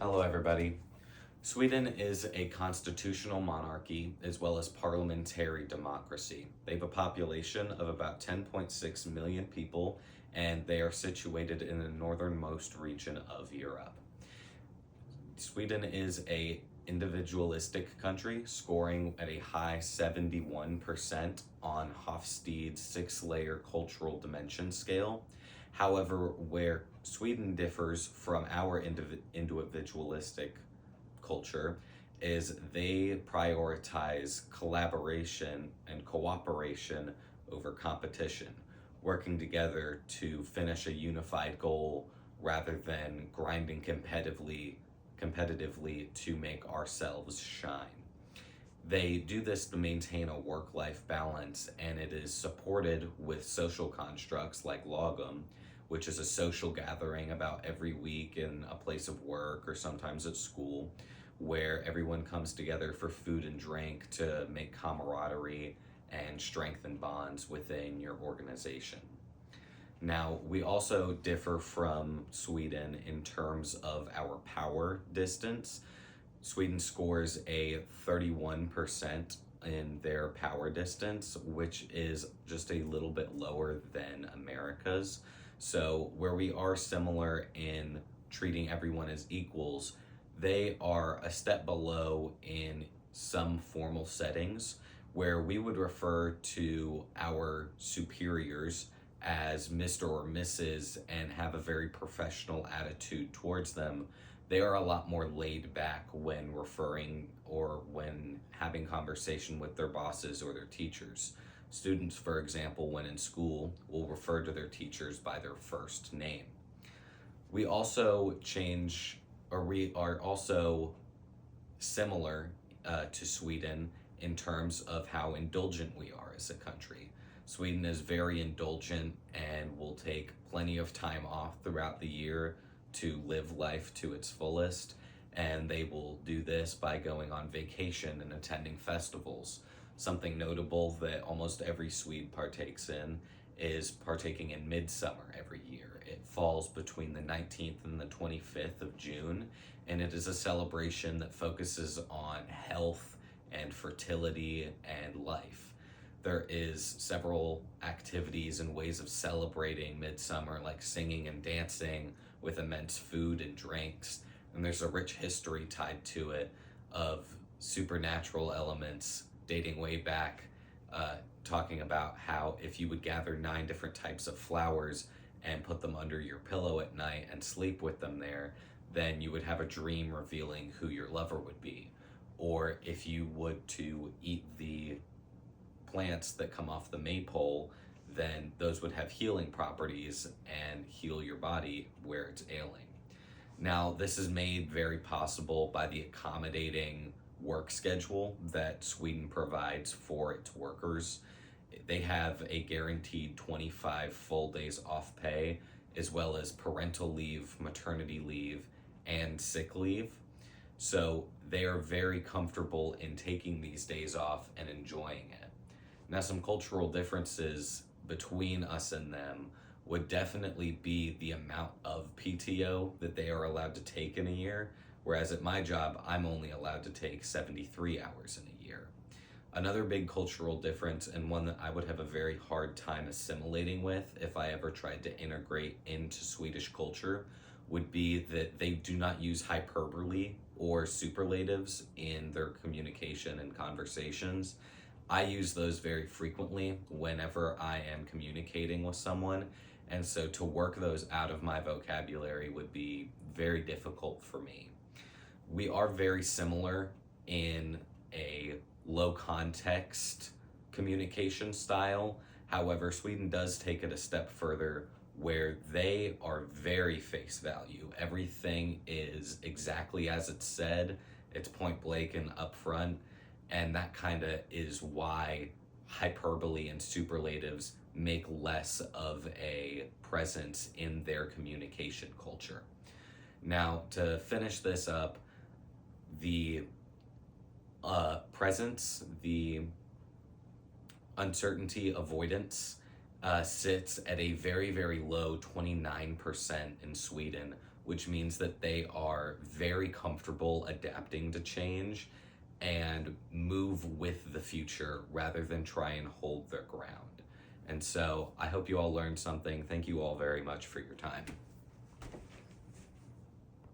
Hello, everybody. Sweden is a constitutional monarchy as well as parliamentary democracy. They have a population of about 10.6 million people, and they are situated in the northernmost region of Europe. Sweden is a individualistic country, scoring at a high 71% on Hofstede's six-layer cultural dimension scale. However, where Sweden differs from our individualistic culture is they prioritize collaboration and cooperation over competition, working together to finish a unified goal rather than grinding competitively to make ourselves shine. They do this to maintain a work-life balance, and it is supported with social constructs like lagom, which is a social gathering about every week in a place of work or sometimes at school, where everyone comes together for food and drink to make camaraderie and strengthen bonds within your organization. Now, we also differ from Sweden in terms of our power distance. Sweden scores a 31% in their power distance, which is just a little bit lower than America's. So where we are similar in treating everyone as equals, they are a step below in some formal settings where we would refer to our superiors as Mr. or Mrs. and have a very professional attitude towards them. They are a lot more laid back when referring or when having conversation with their bosses or their teachers. Students, for example, when in school, will refer to their teachers by their first name. We are also similar to Sweden in terms of how indulgent we are as a country. Sweden is very indulgent and will take plenty of time off throughout the year to live life to its fullest, and they will do this by going on vacation and attending festivals. Something notable that almost every Swede partakes in is partaking in Midsummer every year. It falls between the 19th and the 25th of June, and it is a celebration that focuses on health and fertility and life. There is several activities and ways of celebrating Midsummer, like singing and dancing with immense food and drinks, and there's a rich history tied to it of supernatural elements dating way back, talking about how if you would gather 9 different types of flowers and put them under your pillow at night and sleep with them there, then you would have a dream revealing who your lover would be. Or if you would to eat the plants that come off the maypole, then those would have healing properties and heal your body where it's ailing. Now, this is made very possible by the accommodating work schedule that Sweden provides for its workers. They have a guaranteed 25 full days off pay, as well as parental leave, maternity leave, and sick leave. So they are very comfortable in taking these days off and enjoying it. Now, some cultural differences between us and them would definitely be the amount of PTO that they are allowed to take in a year, whereas at my job, I'm only allowed to take 73 hours in a year. Another big cultural difference, and one that I would have a very hard time assimilating with if I ever tried to integrate into Swedish culture, would be that they do not use hyperbole or superlatives in their communication and conversations. I use those very frequently whenever I am communicating with someone, and so to work those out of my vocabulary would be very difficult for me. We are very similar in a low context communication style. However, Sweden does take it a step further where they are very face value. Everything is exactly as it's said. It's point blank and upfront. And that kind of is why hyperbole and superlatives make less of a presence in their communication culture. Now, to finish this up, the presence, the uncertainty avoidance sits at a very, very low 29% in Sweden, which means that they are very comfortable adapting to change and move with the future rather than try and hold their ground. And so I hope you all learned something. Thank you all very much for your time.